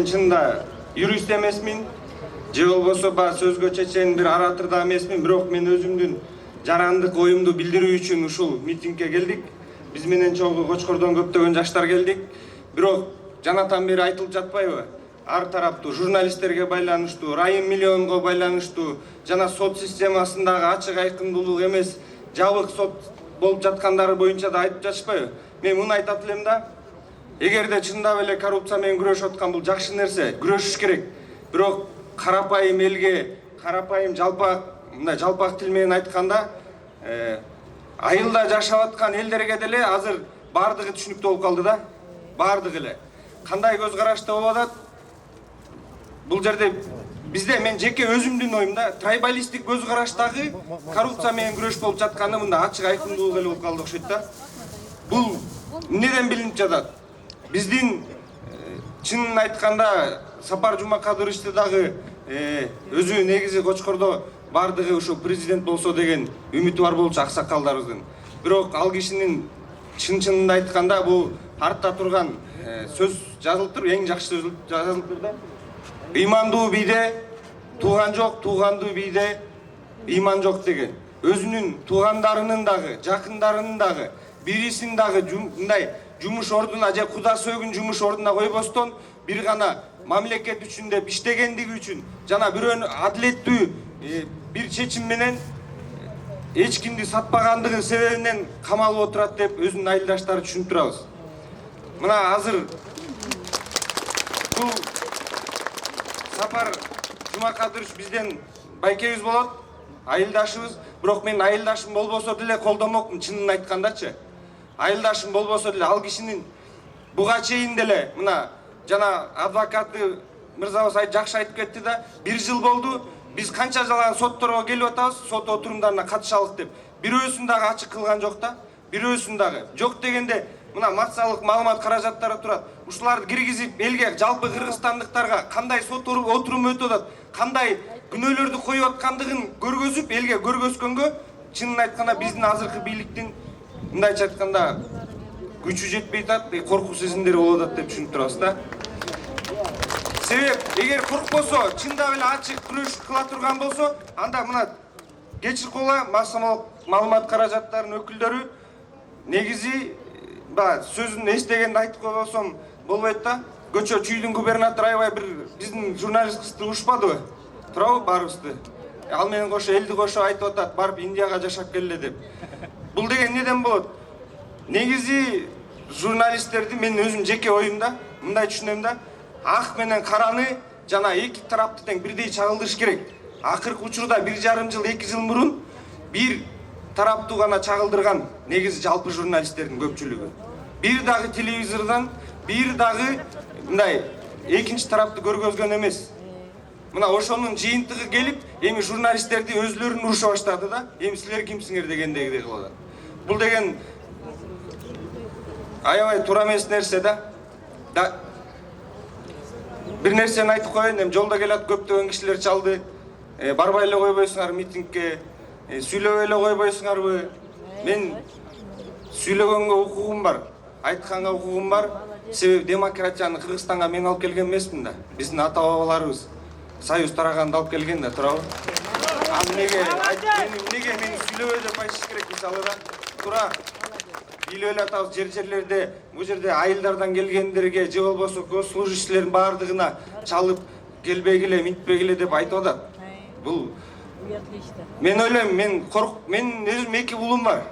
мен чынында юрист эмесмин, же болбосо баягы сөзгө чечен бир оратор да эмесмин, бирок мен өзүмдүн жарандык оюмду билдирүү үчүн ушул митингге келдик. Биз менен чогуу Кочкордон көптөгөн жаштар келдик. Бирок жанатан бери айтылып жатпайбы? Ар тараптуу журналисттерге байланыштуу, райым миллионго байланыштуу жана сот системасындагы ачык айкындуулук эмес, жабык сот болуп жаткандары боюнча да айтып жатышпайбы? Мен муну айтат элем да, эгерде чындап эле коррупция менен күрөшүп аткан бул жакшы нерсе, күрөшүш керек. Бирок карапайым элге, карапайым жалпак тил менен айтканда, айылда жашап аткан элдерге деле азыр баардыгы түшүнүктүү болуп калды да. Баардыгы эле. Кандай көз карашта болуп атат? Бул жерде бизде мен жеке өзүмдүн оюмда трайбалистик көз караштагы коррупция менен күрөш болуп жатканы мында ачык айкындуулук эле болуп калды окшойт да. Бул эмнеден билинип жатат? Биздин чынын айтканда Сапар Жумакадыровичти дагы өзү негизи Кочкордо баардыгы ушул президент болсо деген үмүтү бар болчу аксакалдарыбыздын. Бирок ал кишинин чын-чынында айтканда бул артта турган сөз жазылыптыр, эң жакшы сөз жазылыптыр да. Ыймандуу бийде тууган жок, туугандуу бийде ыйман жок деген. Өзүнүн туугандарынын дагы, жакындарынын дагы, бирисин дагы мындай жумуш ордуна же куда сөөгүн жумуш ордуна койбостон бир гана мамлекет үчүн деп иштегендиги үчүн жана бирөөнү адилеттүү бир чечим менен эч кимди сатпагандыгы себебинен камалып отурат деп өзүнүн айылдаштары түшүнүп турабыз. Мына азыр бул Сапар Жумакадырович бизден байкебиз болот, айылдашыбыз, бирок мен айылдашым болбосо деле колдомокмун чынын айткандачы. Айылдашым болбосо деле ал кишинин буга чейин деле мына жана адвокаты мырзабыз жакшы айтып кетти да, 1 жыл болду. Биз канча жалган сотторго келип атабыз, сот отурумдарына катышалык деп. Бирөөсүн дагы ачык кылган жок да. Бирөөсүн дагы. Жок дегенде мына массалык маалымат каражаттары турат. Ушуларды киргизип элге, жалпы кыргызстандыктарга кандай сот отуруму өтүп атат, кандай күнөөлөрдү коюп аткандыгын көргөзүп, элге көргөзгөнгө чынын айтканда биздин азыркы бийликтин мындайча айтканда күчү жетпей атат, коркуу сезимдери болуп атат деп түшүнүп турабыз да. Себеп, эгер коркпосо, чындап эле ачык күрөш кыла турган болсо, анда мына кечир кола маалымат каражаттарынын өкүлдөрү негизи сөзүн эстегенди айтып койбосом болбойт да. Көчө чүйдүн губернатору аябай бир биздин журналист кызды урушпадыбы? Туурабы баарыбызды? Ал менен кошо элди кошо айтып атат, барып Индияга жашап келе деп. Бул деген неден болот? Негизи журналисттерди мен өзүм жеке оюмда мындай түшүнөм да, ак менен караны жана эки тарапты тең бирдей чагылдырыш керек. Акыркы учурда 1,5 жыл, 2 жыл мурун бир тараптуу гана чагылдырган негизи жалпы журналисттердин көпчүлүгү. Бир дагы телевизордон, бир дагы мындай экинчи тарапты көргөзгөн эмес. Мына ошонун жыйынтыгы келип, эми журналисттерди өзлөрүн уруша баштады да. Эми силер кимсиңер дегендегидей кылып атат. Бул деген аябай туура эмес нерсе да. Бир нерсени айтып коеюн, эми жолдо келат көптөгөн кишилер чалды. Барбай эле койбойсуңар митингге, сүйлөбөй эле койбойсуңарбы? Мен сүйлөгөнгө укугум бар, айтканга укугум бар. Себеби демократияны Кыргызстанга мен алып келген эмесмин да. Биздин ата-бабаларыбыз союз тараганда алып келген да, туурабы? Ал неге мени сүйлөбөй деп айтыш керек мисалы да? Туура. Билип эле атабыз жерлерде, бул жерде айылдардан келгендерге, же болбосо госслужащийлердин баардыгына чалып келбегиле, митпегиле деп айтып атат. Бул мен ойлойм, мен өзүм 2 уулум бар.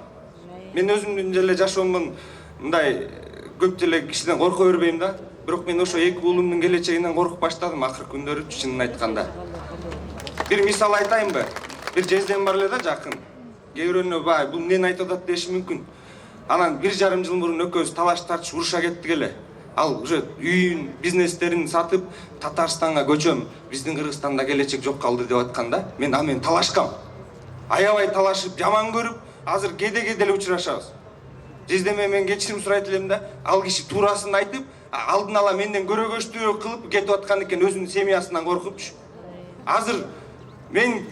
Мен өзүмдүн деле жашоомдун мындай көп деле кишиден корко бербейм да. Бирок мен ошо 2 уулумдун келечегинен коркуп баштадым акыркы күндөрү чынын айтканда. Бир мисал айтайынбы? Бир жездем бар эле да жакын. Кээ бирөөнө бул эмнени айтып атат деши мүмкүн. Анан 1,5 жыл мурун экөөбүз талаш тартыш уруша кеттик эле. Ал уже үйүн, бизнестерин сатып Татарстанга көчөм, биздин Кыргызстанда келечек жок калды деп атканда, мен талашкам. Аябай талашып, жаман көрүп, азыр кээде деле учурашабыз. Жездеме мен кечирим сурайт элем да, ал киши туурасын айтып, алдын ала менден көрөгөчтүү кылып кетип аткан экен өзүнүн семьясынан коркупчу. Азыр мен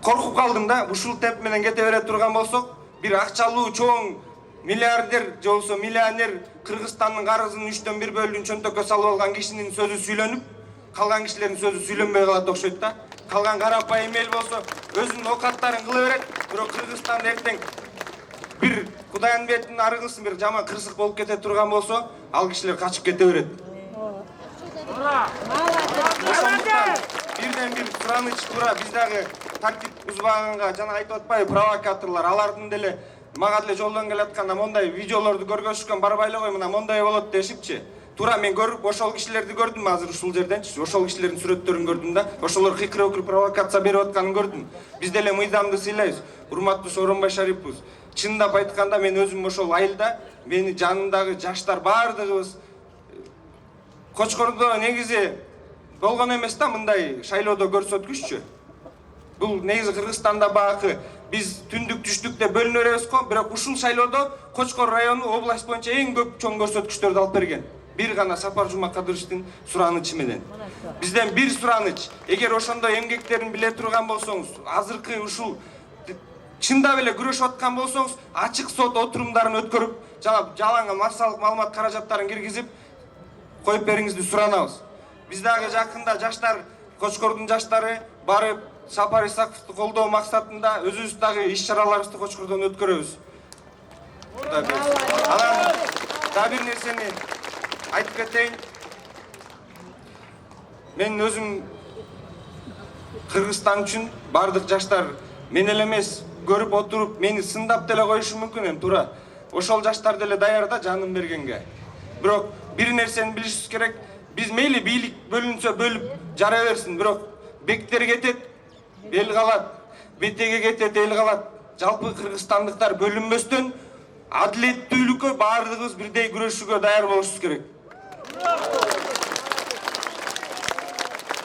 коркуп калдым да, ушул темп менен кете бере турган болсок, бир акчалуу чоң миллиардер же болбосо миллионер Кыргызстандын карызынын 1/3 бөлүгүн чөнтөккө салып алган кишинин сөзү сүйлөнүп, калган кишилердин сөзү сүйлөнбөй калат окшойт да. Калган карапайым эл болсо өзүнүн окаттарын кыла берет, бирок Кыргызстанда эртең бир Кудайдын бетинин арыгысын бир жаман кырсык болуп кете турган болсо, ал кишилер качып кете берет. Ошондуктан бирден бир сураныч туура биз дагы тартип бузбаганга жана айтып атпайбы провокаторлор алардын деле мага деле жолдон келатканда мондай видеолорду көргөзүшкөн барбай эле кой мына мондай болот дешипчи. Туура мен көрүп ошол кишилерди көрдүм азыр ушул жерденчи. Ошол кишилердин сүрөттөрүн көрдүм да. Ошолор кыйкырып провокация берип атканын көрдүм. Биз деле мыйзамды сыйлайбыз. Урматтуу Сооронбай Шарипович, чындап айтканда мен өзүм ошол айылда мени жанымдагы жаштар баардыгыбыз Кочкордо негизи болгон эмес да мындай шайлоодо көрсөткүччү. Бул негизи Кыргызстанда багы биз түндүк түштүк деп бөлүнө беребиз го, бирок ушул шайлоодо Кочкор району область боюнча эң көп чоң көрсөткүчтөрдү алып берген. Бир гана Сапар Жумакадыровичтин суранычы менен. Бизден бир сураныч, эгер ошондой эмгектерин биле турган болсоңуз, азыркы ушул чындап эле күрөшүп аткан болсоңуз, ачык сот отурумдарын өткөрүп, жалаң массалык маалымат каражаттарын киргизип коюп бериңизди суранабыз. Биз дагы жакында жаштар, Кочкордун жаштары барып Сапар Исаковду колдоо максатында өзүбүз дагы иш-чараларыбызды Кочкордон өткөрөбүз. Анан да бир нерсени айтып кетейин. Мен өзүм Кыргызстан үчүн бардык жаштар мен эле эмес көрүп отуруп мени сындап деле коюшу мүмкүн эми туура. Ошол жаштар деле даяр да жанын бергенге. Бирок бир нерсени билишибиз керек. Биз мейли бийлик бөлүнсө бөлүп жара берсин, бирок бектер кетет, эл калат. Бетеге кетет, эл калат. Жалпы кыргызстандыктар бөлүнбөстөн адилеттүүлүккө баардыгыбыз бирдей күрөшүүгө даяр болушубуз керек.